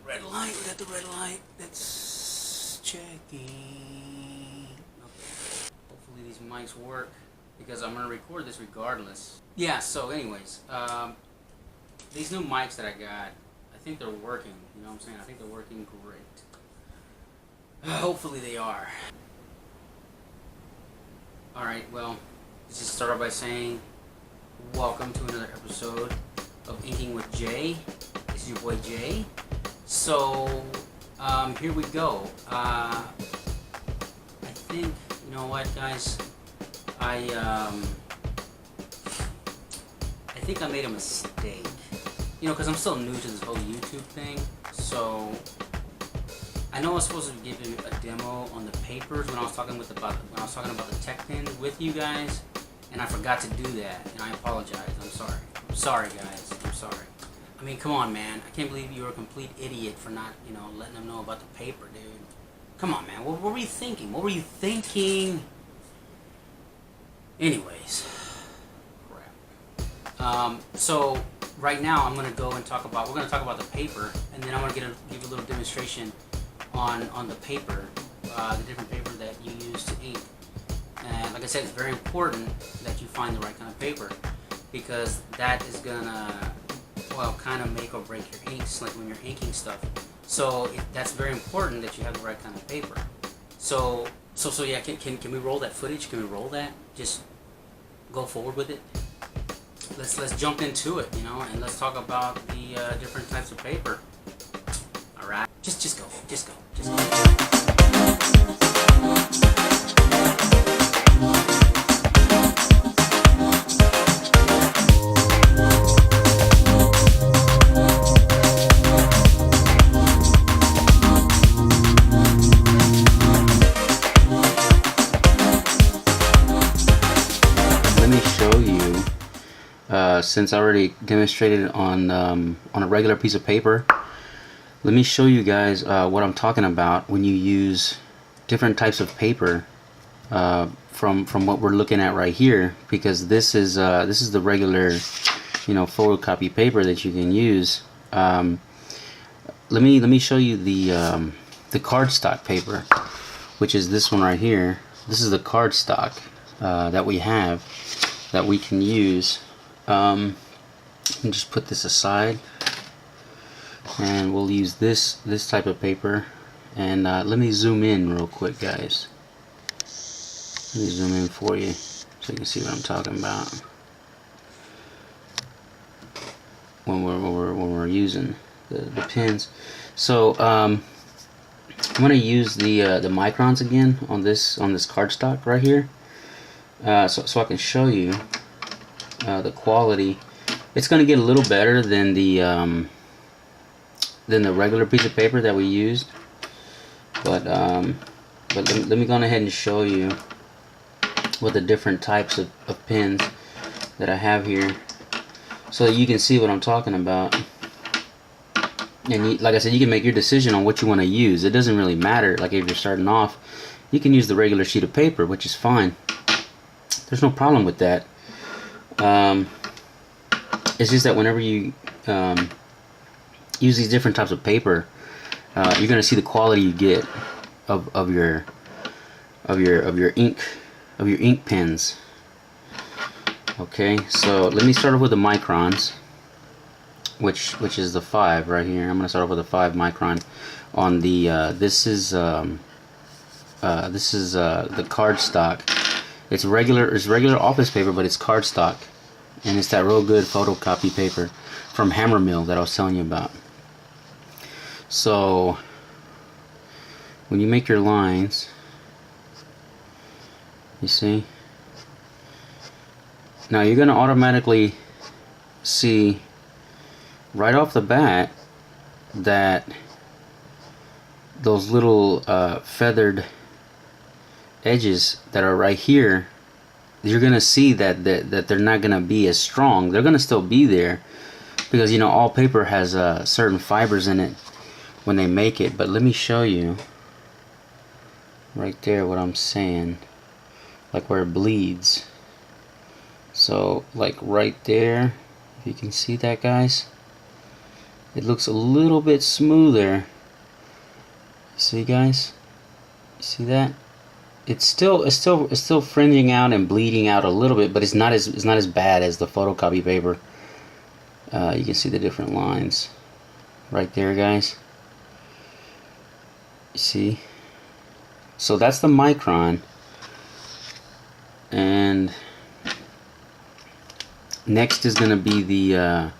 red light. We got the red light. Let's checking. Okay. Hopefully these mics work because I'm gonna record this regardless. Yeah. So, anyways, these new mics that I got, I think they're working. You know what I'm saying? I think they're working great. Hopefully they are. All right. Well, let's just start off by saying, welcome to another episode of Inking with Jay. This is your boy Jay. So, here we go. I think, you know what, guys? I think I made a mistake. You know, because I'm still new to this whole YouTube thing. So, I know I was supposed to give you a demo on the papers when I was talking about the tech pins with you guys, and I forgot to do that, and I apologize. I'm sorry. I'm sorry, guys. I'm sorry. I mean, come on, man. I can't believe you were a complete idiot for not, you know, letting them know about the paper, dude. Come on, man. What were you thinking? What were you thinking? Anyways, crap. So right now I'm gonna go and we're gonna talk about the paper, and then I'm gonna give a little demonstration on the paper, the different paper that you use to ink. And like I said, it's very important that you find the right kind of paper, because that is gonna, well, kind of make or break your inks, like when you're inking stuff. So that's very important that you have the right kind of paper. So yeah, can we roll that footage? Can we roll that? Just go forward with it. Let's jump into it, you know, and let's talk about the different types of paper. All right, just go. Let me show you. Since I already demonstrated on a regular piece of paper, let me show you guys what I'm talking about when you use different types of paper from what we're looking at right here, because this is the regular, you know, photocopy paper that you can use. Let me show you the cardstock paper, which is this one right here. This is the cardstock that we have that we can use. Let me just put this aside, and we'll use this type of paper. And let me zoom in real quick, guys. Let me zoom in for you so you can see what I'm talking about when we're using the pens. So I'm going to use the microns again on this cardstock right here, so I can show you the quality. It's going to get a little better than the regular piece of paper that we used, but let me go ahead and show you what the different types of pens that I have here, so that you can see what I'm talking about. And like I said, you can make your decision on what you want to use. It doesn't really matter. Like if you're starting off, you can use the regular sheet of paper, which is fine. There's no problem with that. It's just that whenever you use these different types of paper, you're gonna see the quality you get of your ink pens. Okay, so let me start off with the microns, which is the 5 right here. I'm gonna start off with a 5 micron on the this is the cardstock. It's regular office paper, but it's cardstock, and it's that real good photocopy paper from HAMMERMILL that I was telling you about. So when you make your lines, you see, now you're gonna automatically see right off the bat that those little feathered edges that are right here, you're gonna see that they're not gonna be as strong. They're gonna still be there, because you know all paper has certain fibers in it when they make it. But let me show you right there what I'm saying, like where it bleeds. So like right there, if you can see that, guys, it looks a little bit smoother. See guys? See that? It's still fringing out and bleeding out a little bit, but it's not as bad as the photocopy paper. You can see the different lines right there, guys. You see? So that's the micron, and next is gonna be the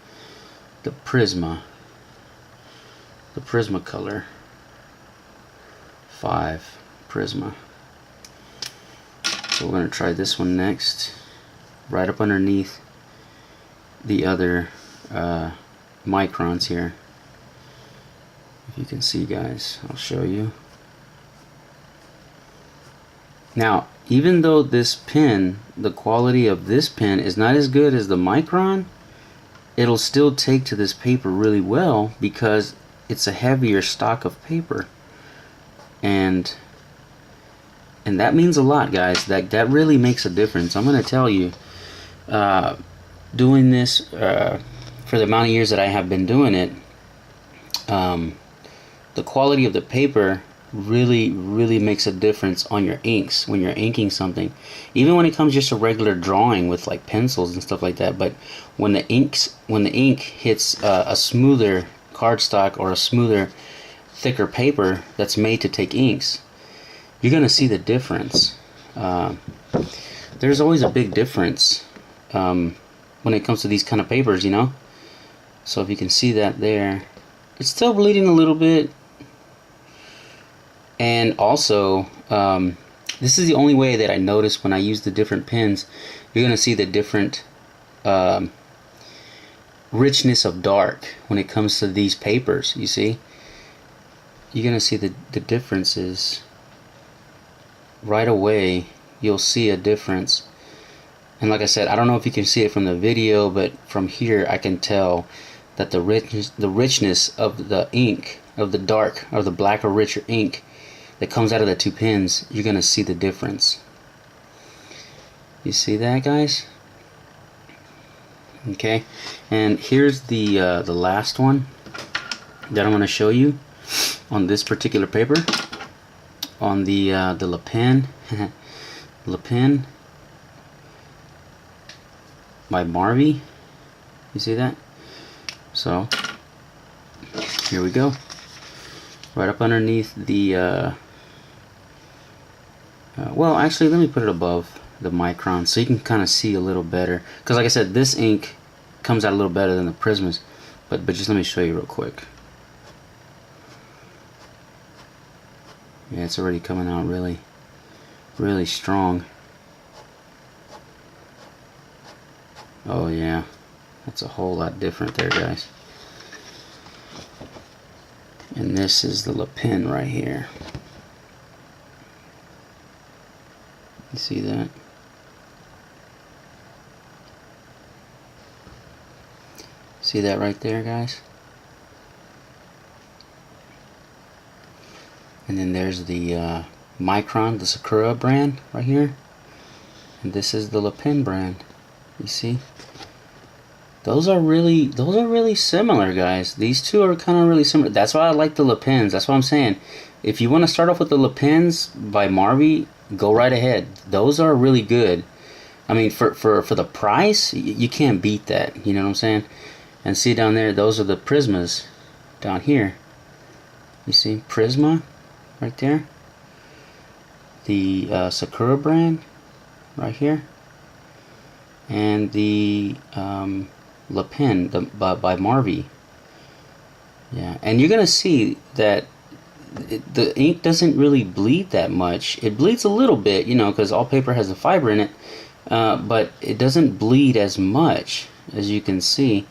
Prismacolor 5 Prisma. So we're going to try this one next, right up underneath the other microns here. If you can see, guys, I'll show you. Now, even though this pen, the quality of this pen is not as good as the micron, it'll still take to this paper really well because it's a heavier stock of paper. And that means a lot, guys. That really makes a difference. I'm going to tell you, doing this for the amount of years that I have been doing it, the quality of the paper really makes a difference on your inks when you're inking something. Even when it comes just a regular drawing with like pencils and stuff like that. But when the ink hits a smoother cardstock or a smoother, thicker paper that's made to take inks, you're gonna see the difference. There's always a big difference when it comes to these kind of papers, you know. So if you can see that there, it's still bleeding a little bit. And also, this is the only way that I notice when I use the different pens. You're gonna see the different richness of dark when it comes to these papers. You see, you're gonna see the differences right away. You'll see a difference. And like I said, I don't know if you can see it from the video, but from here I can tell that the richness of the ink, of the dark or the black or richer ink that comes out of the two pens, you're gonna see the difference. You see that, guys? Okay, and here's the last one that I'm gonna show you on this particular paper, on the Le Pen Le Pen by MARVY. You see that? So here we go, right up underneath the well, actually, let me put it above the micron so you can kind of see a little better, because like I said, this ink comes out a little better than the Prismas, but just let me show you real quick. Yeah, it's already coming out really strong. Oh yeah, that's a whole lot different there, guys. And this is the Le Pen right here. You see that? See that right there, guys? And then there's the Micron, the Sakura brand right here. And this is the Le Pen brand. You see? Those are really similar, guys. These two are kind of really similar. That's why I like the Le Pens. That's what I'm saying. If you want to start off with the Le Pens by MARVY, go right ahead. Those are really good. I mean, for the price, you can't beat that. You know what I'm saying? And see down there, those are the Prismas down here. You see Prisma right there. The Sakura brand right here. And the Le Pen by MARVY. Yeah, and you're gonna see that the ink doesn't really bleed that much. It bleeds a little bit, you know, because all paper has a fiber in it, but it doesn't bleed as much, as you can see.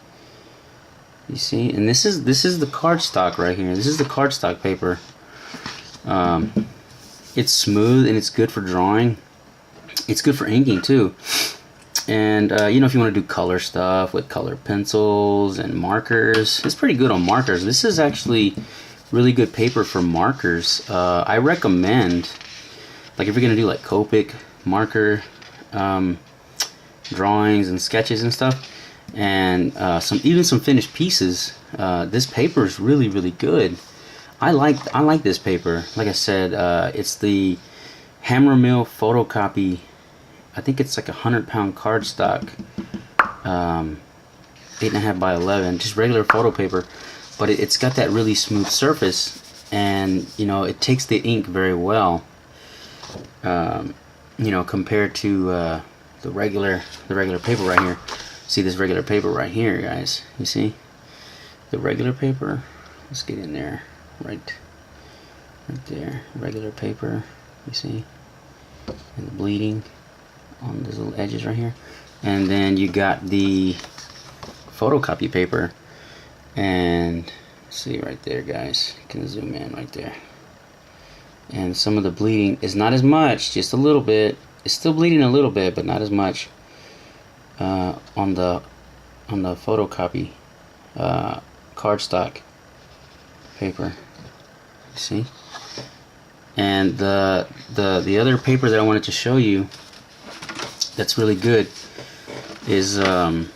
You see, and this is the cardstock right here. This is the cardstock paper. It's smooth and it's good for drawing. It's good for inking too. And you know, if you want to do color stuff with color pencils and markers, it's pretty good on markers. This is actually really good paper for markers. I recommend, like, if you're gonna do like Copic marker drawings and sketches and stuff, and even some finished pieces. This paper is really good. I like this paper. Like I said, it's the HAMMERMILL photocopy. I think it's like 100-pound cardstock, 8.5 by 11, just regular photo paper, but it's got that really smooth surface, and you know, it takes the ink very well. You know, compared to the regular paper right here. See this regular paper right here, guys? You see the regular paper? Let's get in there, right there. Regular paper. You see, and the bleeding on these little edges right here. And then you got the photocopy paper, and see right there, guys. You can zoom in right there. And some of the bleeding is not as much, just a little bit. It's still bleeding a little bit, but not as much on the photocopy cardstock paper. You see? And the other paper that I wanted to show you that's really good is that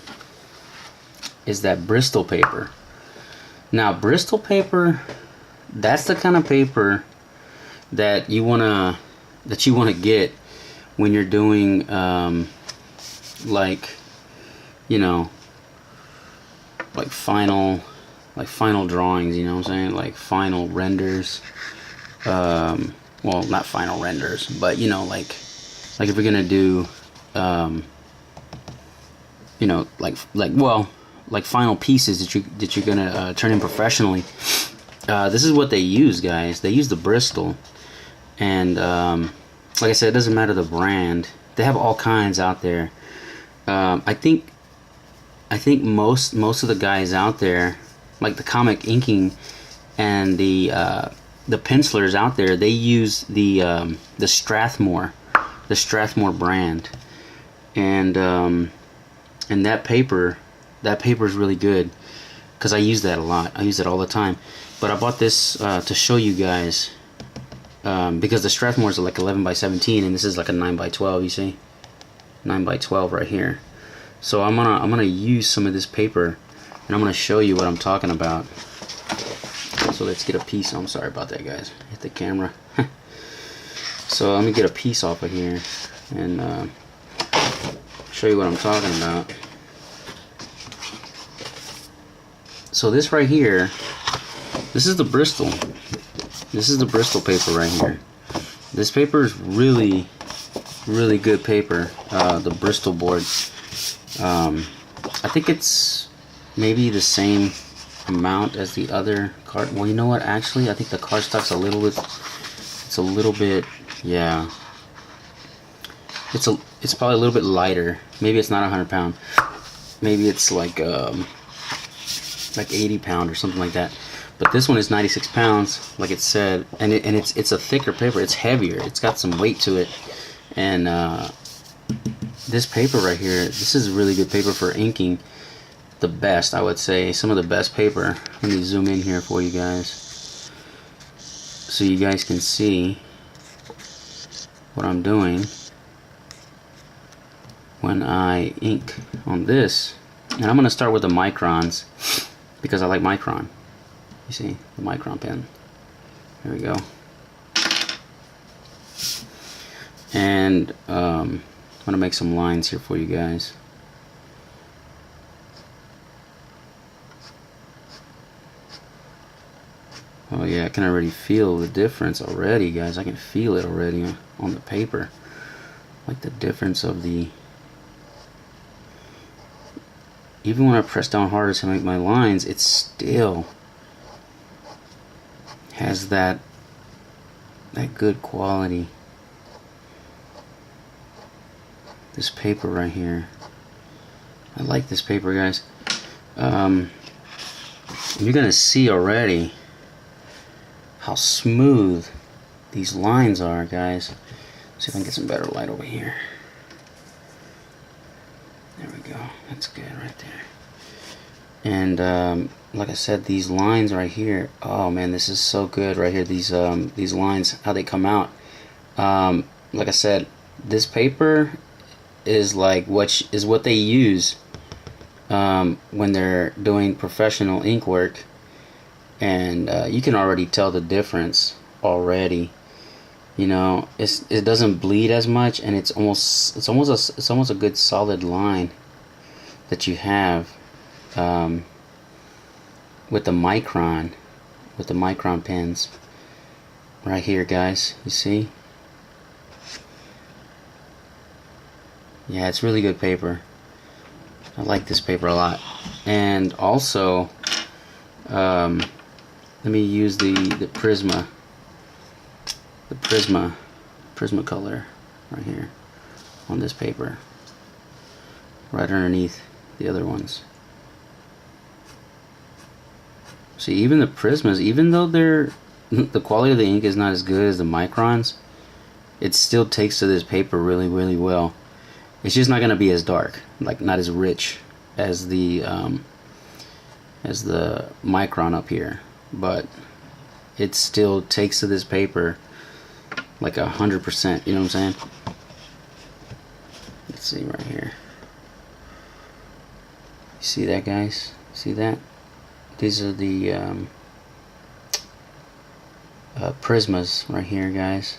Bristol paper. Now, Bristol paper, that's the kind of paper that you wanna get when you're doing like, you know, like final drawings, you know what I'm saying, like final renders. Well, not final renders, but you know, like if we're gonna do you know, like final pieces that you're gonna turn in professionally. This is what they use, guys. They use the Bristol, and like I said, it doesn't matter the brand. They have all kinds out there. I think most of the guys out there, like the comic inking and the pencilers out there, they use the Strathmore brand, and that paper is really good because I use that a lot. I use it all the time. But I bought this to show you guys because the Strathmore is like 11 by 17, and this is like a 9 by 12. You see, 9 by 12 right here. So I'm gonna use some of this paper, and I'm gonna show you what I'm talking about. So let's get a piece. I'm sorry about that, guys. Hit the camera. So let me get a piece off of here and show you what I'm talking about. So this right here, this is the Bristol. This is the Bristol paper right here. This paper is really good paper. The Bristol board. I think it's maybe the same amount as the other card. Well, you know what? Actually, I think the cardstock's a little bit. It's a little bit. Yeah. It's probably a little bit lighter. Maybe it's not 100 pound. Maybe it's like 80 pound or something like that. But this one is 96 pounds, like it said, and it's a thicker paper. It's heavier. It's got some weight to it, and this paper right here, this is really good paper for inking. The best, I would say, some of the best paper. Let me zoom in here for you guys, so you guys can see what I'm doing when I ink on this. And I'm gonna start with the microns because I like micron. You see, the micron pen. There we go. And I'm gonna make some lines here for you guys. Oh yeah, I can already feel the difference already, guys. I can feel it already on the paper. Like the difference of the... Even when I press down harder to make my lines, it still has that good quality. This paper right here, I like this paper, guys. You're gonna see already how smooth these lines are, guys. See if I can get some better light over here. There we go. That's good right there. And like I said, these lines right here. Oh man, this is so good right here. These lines, how they come out. Like I said, this paper is like what they use when they're doing professional ink work, and you can already tell the difference already. You know, it doesn't bleed as much, and it's almost a good solid line that you have with the micron pens right here, guys. You see? Yeah, it's really good paper. I like this paper a lot. And also, let me use the Prismacolor right here on this paper, right underneath the other ones. See, even the Prismas, even though they're the quality of the ink is not as good as the microns, it still takes to this paper really, really well. It's just not gonna be as dark, like not as rich as the micron up here, but it still takes to this paper like 100%. You know what I'm saying? Let's see right here. You see that, guys? See that? These are the Prismas right here, guys.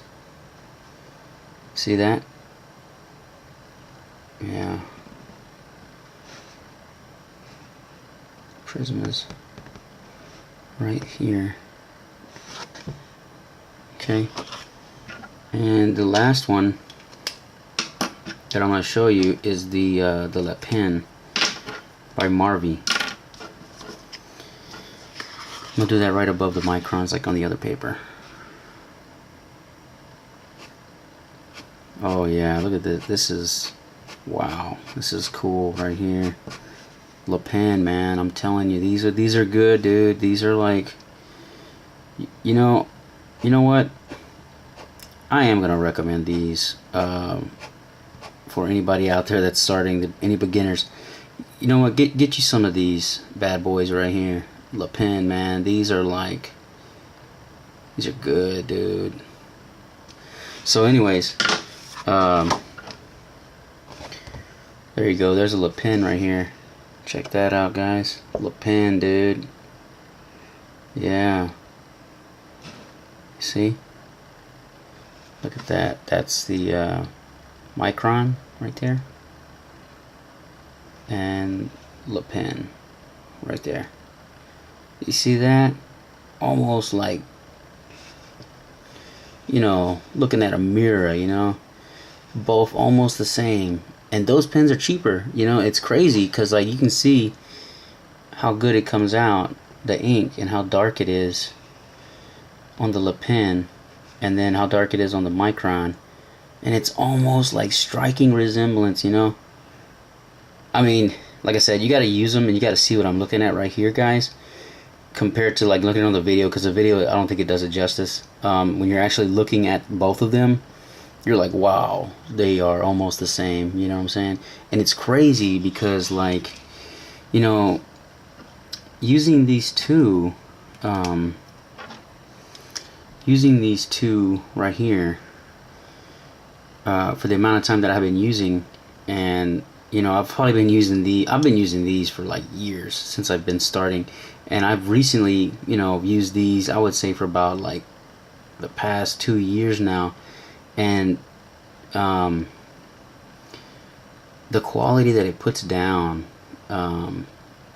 See that? Yeah. Prismas right here. Okay. And the last one that I'm going to show you is the pen by MARVY. I'm going to do that right above the microns like on the other paper. Oh yeah, look at this. This is, wow, this is cool right here. Pen, man, I'm telling you, these are good, dude. These are like, you know what? I am gonna recommend these for anybody out there that's starting, any beginners. You know what? Get you some of these bad boys right here. Pen, man. These are like, these are good, dude. So, anyways, there you go. There's a pen right here. Check that out, guys. Pen, dude. Yeah. See? Look at that. That's the micron right there. And pen right there. You see that? Almost like, you know, looking at a mirror, you know? Both almost the same. And those pens are cheaper. You know, it's crazy because, like, you can see how good it comes out, the ink, and how dark it is on the pen, and then how dark it is on the micron. And it's almost like striking resemblance, you know? I mean, like I said, you got to use them, and you got to see what I'm looking at right here, guys, compared to like looking on the video, because the video, I don't think it does it justice. When you're actually looking at both of them, you're like, wow, they are almost the same, you know what I'm saying? And it's crazy because, like, you know, using these two right here for the amount of time that I've been using, and you know, I've been using these for like years, since I've been starting, and I've recently, you know, used these, I would say, for about like the past 2 years now. And the quality that it puts down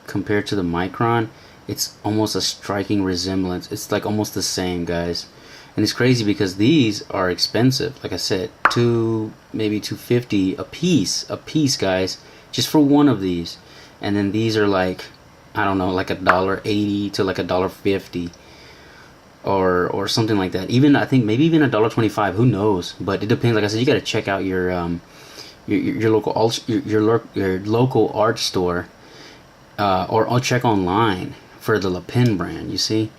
compared to the micron, it's almost a striking resemblance. It's like almost the same, guys. And it's crazy because these are expensive. Like I said, maybe $2.50 a piece, guys, just for one of these. And then these are like, I don't know, like $1.80 to like $1.50. Or something like that. Even, I think maybe even $1.25. Who knows? But it depends. Like I said, you got to check out your local local art store, or I'll check online for the pen brand. You see.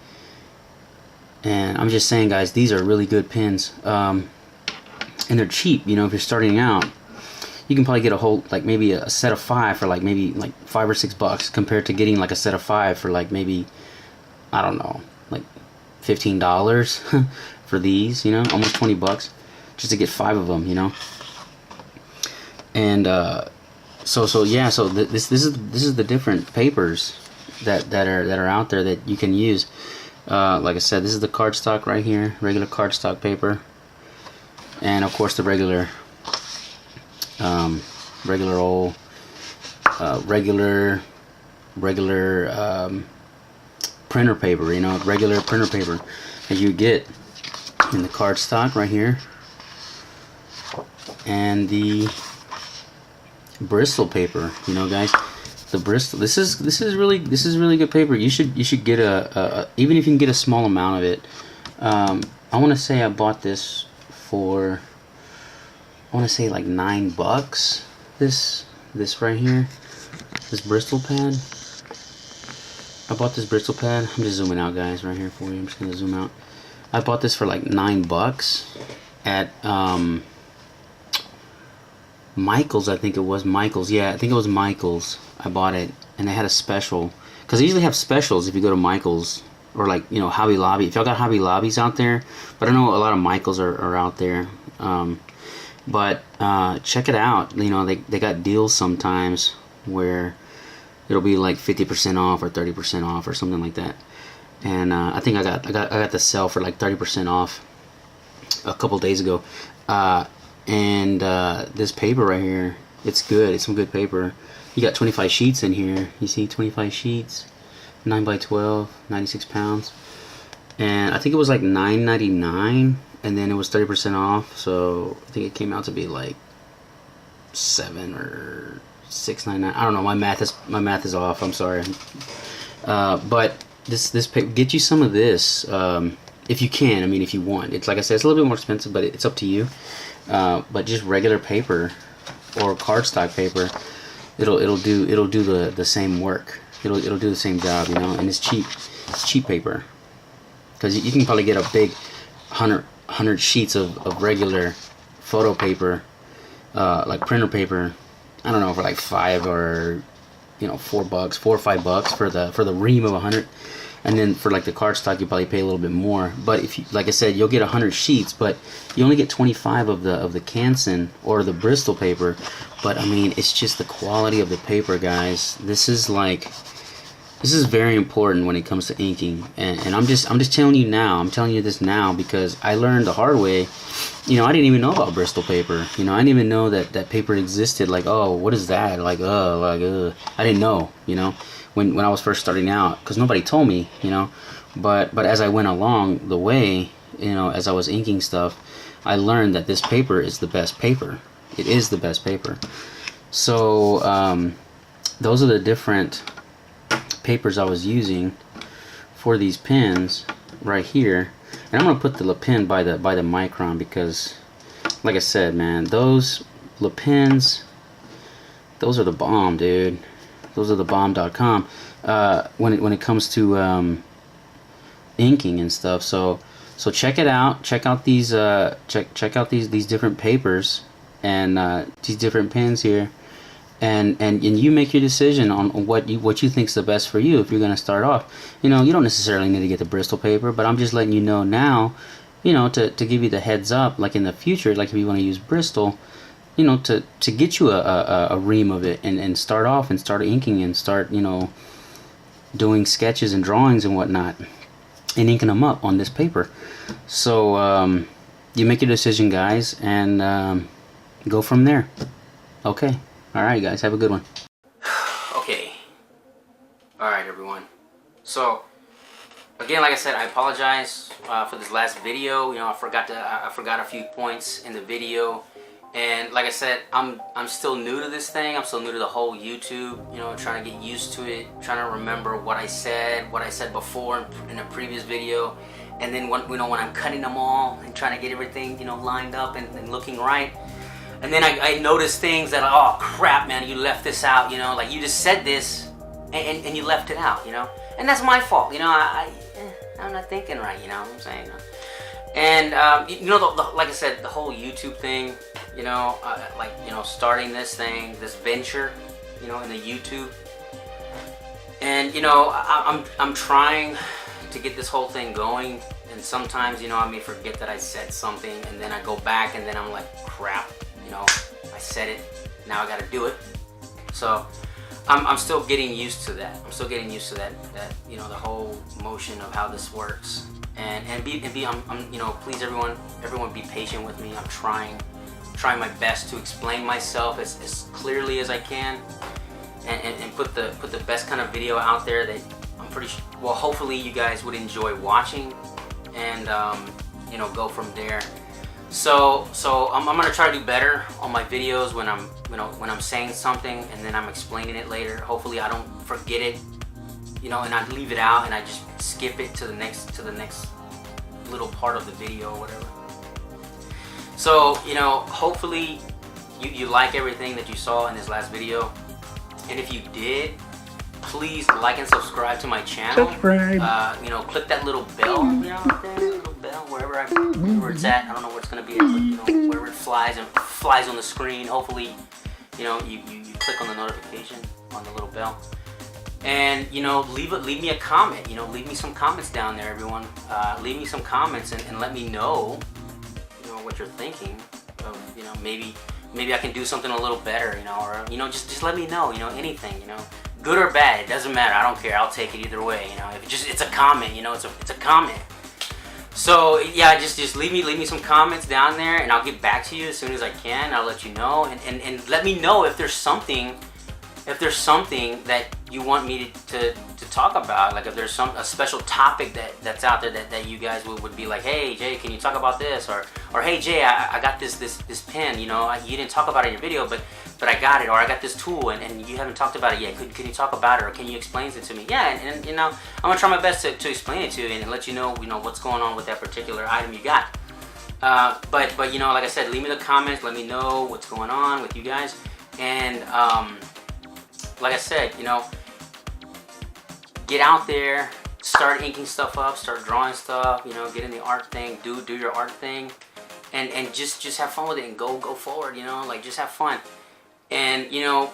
And I'm just saying, guys, these are really good pens, and they're cheap. You know, if you're starting out, you can probably get a whole, like maybe a set of 5 for like maybe like $5 or $6, compared to getting like a set of 5 for like maybe, I don't know, like $15 for these, you know, almost $20 just to get 5 of them, you know. And yeah, so this is the different papers that are out there that you can use. Like I said, this is the cardstock right here, regular cardstock paper, and of course the regular old regular printer paper, you know, regular printer paper that you get in the cardstock right here, and the Bristol paper, you know, guys. The Bristol, this is really good paper. You should get a even if you can get a small amount of it. I want to say I bought this for, I want to say like $9. This right here, this Bristol pen. I bought this Bristol pen. I'm just zooming out, guys, right here for you. I'm just gonna zoom out. I bought this for like $9 at Michael's. I think it was Michael's. Yeah, I think it was Michael's. I bought it, and they had a special, because they usually have specials if you go to Michael's, or like, you know, Hobby Lobby. If y'all got Hobby Lobbies out there, but I know a lot of Michael's are out there. But check it out. You know, they got deals sometimes where it'll be like 50% off or 30% off or something like that. And I think I got the sale for like 30% off a couple days ago. And this paper right here, it's good. It's some good paper. You got 25 sheets in here. You see 25 sheets, 9 by 12, 96 pounds. And I think it was like $9.99, and then it was 30% off. So I think it came out to be like $7 or $6.99. I don't know. My math is off. I'm sorry. But this paper, get you some of this if you can. I mean, if you want. It's like I said, it's a little bit more expensive, but it's up to you. But just regular paper or cardstock paper, it'll do the same work. It'll do the same job, you know. And it's cheap. It's cheap paper, because you can probably get a big 100 sheets of regular photo paper, like printer paper. I don't know, for like $5 or, you know, $4 or $5 for the ream of 100. And then for like the cardstock, you probably pay a little bit more. But if you, like I said, you'll get 100 sheets, but you only get 25 of the CANSON or the Bristol paper. But I mean, it's just the quality of the paper, guys. This is very important when it comes to inking. And I'm just telling you now. I'm telling you this now because I learned the hard way. You know, I didn't even know about Bristol paper. You know, I didn't even know that paper existed. Like, oh, what is that? Like, I didn't know. You know. When I was first starting out, because nobody told me, you know. But as I went along the way, you know, as I was inking stuff, I learned that this paper is the best paper. It is the best paper. So those are the different papers I was using for these pens right here. And I'm gonna put the Le Pen by the micron, because, like I said, man, those Le Pens, those are the bomb, dude. Those are the bomb.com when it comes to inking and stuff. So check it out. Check out these check out these different papers and these different pens here, and you make your decision on what you think's the best for you. If you're gonna start off, you know, you don't necessarily need to get the Bristol paper, but I'm just letting you know now, you know, to give you the heads up, like in the future, like if you want to use Bristol, you know, to get you a ream of it and start off and start inking and start, you know, doing sketches and drawings and whatnot and inking them up on this paper. So you make your decision, guys, and go from there. Okay. All right, guys, have a good one. Okay. All right, everyone. So again, like I said, I apologize for this last video. You know, I forgot a few points in the video. And like I said, I'm still new to this thing. I'm still new to the whole YouTube, you know, trying to get used to it, trying to remember what I said before in a previous video. And then when I'm cutting them all and trying to get everything, you know, lined up and looking right. And then I noticed things that, oh crap, man, you left this out, you know, like you just said this and you left it out, you know. And that's my fault, you know. I'm not thinking right, you know what I'm saying. And you know, like I said, the whole YouTube thing, you know, like, you know, starting this venture, you know, in the YouTube. And you know, I'm trying to get this whole thing going, and sometimes, you know, I may forget that I said something, and then I go back and then I'm like, crap, you know, I said it, now I gotta do it. So I'm still getting used to that. I'm still getting used to that you know, the whole motion of how this works. And I'm you know, please everyone be patient with me. I'm trying my best to explain myself as clearly as I can, and put the best kind of video out there that I'm pretty sure, well, hopefully you guys would enjoy watching, and you know, go from there. So I'm gonna try to do better on my videos when I'm saying something and then I'm explaining it later. Hopefully I don't forget it, you know, and I leave it out and I just skip it to the next little part of the video or whatever. So, you know, hopefully you like everything that you saw in this last video, and if you did, please like and subscribe to my channel. You know, click that little bell, you know, little bell wherever it's at. I don't know where it's gonna be at, but, you know, wherever it flies on the screen. Hopefully, you know, you click on the notification on the little bell, and, you know, leave me a comment. You know, leave me some comments down there, everyone. Leave me some comments and let me know, you know, what you're thinking of. You know, maybe I can do something a little better, you know, or, you know, just let me know, you know, anything, you know. Good or bad, it doesn't matter. I don't care. I'll take it either way. You know, if it's a comment. You know, it's a comment. So yeah, just leave me some comments down there, and I'll get back to you as soon as I can. I'll let you know, and let me know if there's something that you want me to talk about. Like if there's a special topic that's out there that you guys would be like, hey Jay, can you talk about this? Or hey Jay, I got this pen. You know, you didn't talk about it in your video, but I got it. Or I got this tool and you haven't talked about it yet. Can you talk about it, or can you explain it to me? Yeah, and you know, I'm gonna try my best to explain it to you and let you know what's going on with that particular item you got. But you know, like I said, leave me the comments. Let me know what's going on with you guys. And like I said, you know, get out there, start inking stuff up, start drawing stuff. You know, get in the art thing, do your art thing, and just have fun with it and go forward. You know, like just have fun. And, you know,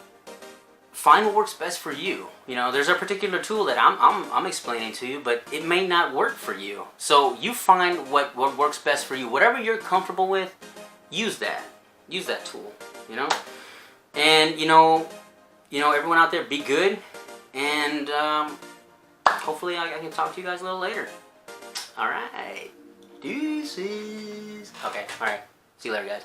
find what works best for you. You know, there's a particular tool that I'm explaining to you, but it may not work for you. So you find what works best for you. Whatever you're comfortable with, use that. Use that tool, you know? And, you know, everyone out there, be good. And hopefully I can talk to you guys a little later. All right. Deuces. Okay, all right. See you later, guys.